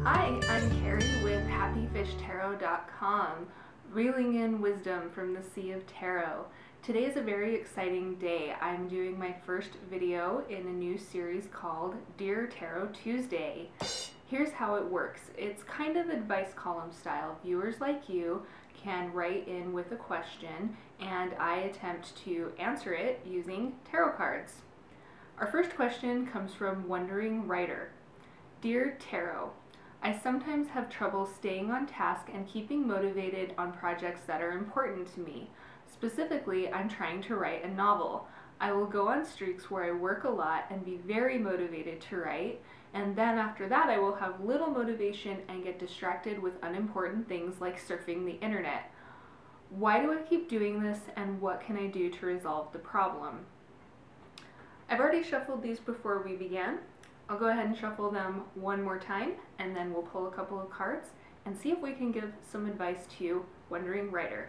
Hi, I'm Carrie with HappyFishTarot.com, reeling in wisdom from the Sea of Tarot. Today is a very exciting day. I'm doing my first video in a new series called Dear Tarot Tuesday. Here's how it works. It's kind of advice column style. Viewers like you can write in with a question and I attempt to answer it using tarot cards. Our first question comes from Wondering Writer. Dear Tarot, I sometimes have trouble staying on task and keeping motivated on projects that are important to me. Specifically, I'm trying to write a novel. I will go on streaks where I work a lot and be very motivated to write, and then after that I will have little motivation and get distracted with unimportant things like surfing the internet. Why do I keep doing this, and what can I do to resolve the problem? I've already shuffled these before we began. I'll go ahead and shuffle them one more time, and then we'll pull a couple of cards and see if we can give some advice to Wondering Writer.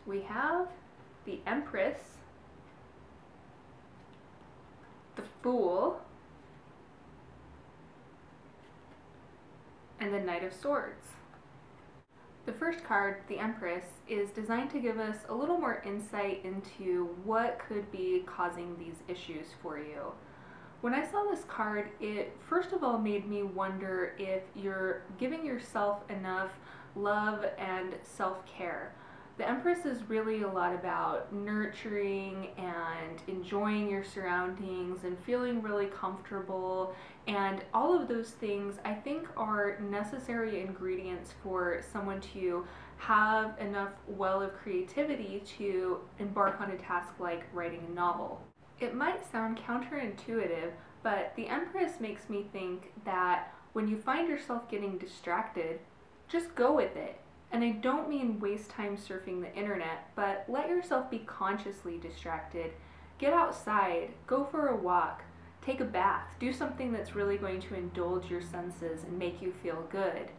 We have the Empress, the Fool, and the Knight of Swords. The first card, the Empress, is designed to give us a little more insight into what could be causing these issues for you. When I saw this card, it first of all made me wonder if you're giving yourself enough love and self-care. The Empress is really a lot about nurturing and enjoying your surroundings and feeling really comfortable, and all of those things I think are necessary ingredients for someone to have enough well of creativity to embark on a task like writing a novel. It might sound counterintuitive, but the Empress makes me think that when you find yourself getting distracted, just go with it. And I don't mean waste time surfing the internet, but let yourself be consciously distracted. Get outside, go for a walk, take a bath, do something that's really going to indulge your senses and make you feel good.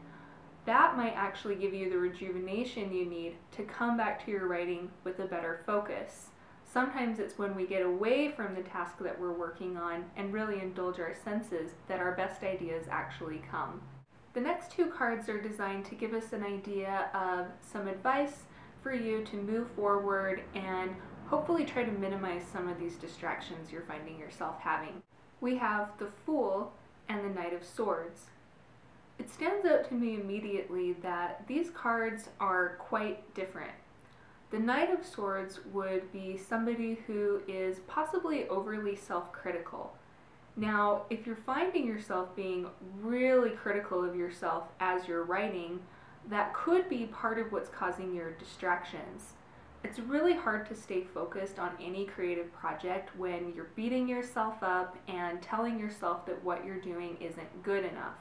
That might actually give you the rejuvenation you need to come back to your writing with a better focus. Sometimes it's when we get away from the task that we're working on and really indulge our senses that our best ideas actually come. The next two cards are designed to give us an idea of some advice for you to move forward and hopefully try to minimize some of these distractions you're finding yourself having. We have the Fool and the Knight of Swords. It stands out to me immediately that these cards are quite different. The Knight of Swords would be somebody who is possibly overly self-critical. Now, if you're finding yourself being really critical of yourself as you're writing, that could be part of what's causing your distractions. It's really hard to stay focused on any creative project when you're beating yourself up and telling yourself that what you're doing isn't good enough.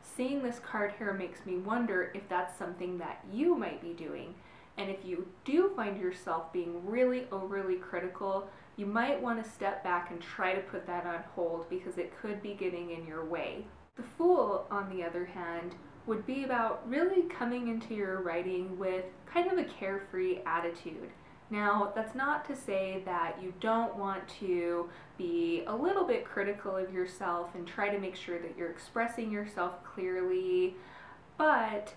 Seeing this card here makes me wonder if that's something that you might be doing. And if you do find yourself being really overly critical, you might want to step back and try to put that on hold because it could be getting in your way. The Fool, on the other hand, would be about really coming into your writing with kind of a carefree attitude. Now, that's not to say that you don't want to be a little bit critical of yourself and try to make sure that you're expressing yourself clearly, but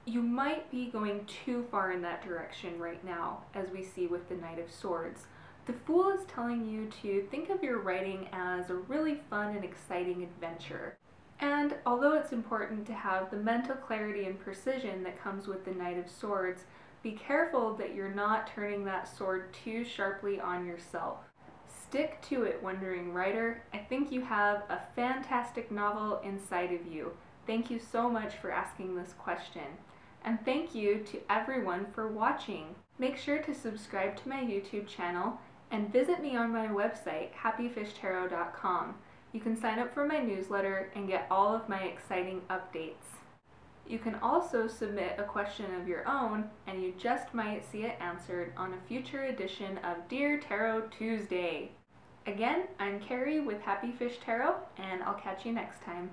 you might be going too far in that direction right now, as we see with the Knight of Swords. The Fool is telling you to think of your writing as a really fun and exciting adventure. And although it's important to have the mental clarity and precision that comes with the Knight of Swords, be careful that you're not turning that sword too sharply on yourself. Stick to it, Wondering Writer. I think you have a fantastic novel inside of you. Thank you so much for asking this question. And thank you to everyone for watching. Make sure to subscribe to my YouTube channel and visit me on my website, HappyFishTarot.com. You can sign up for my newsletter and get all of my exciting updates. You can also submit a question of your own, and you just might see it answered on a future edition of Dear Tarot Tuesday. Again, I'm Carrie with Happy Fish Tarot, and I'll catch you next time.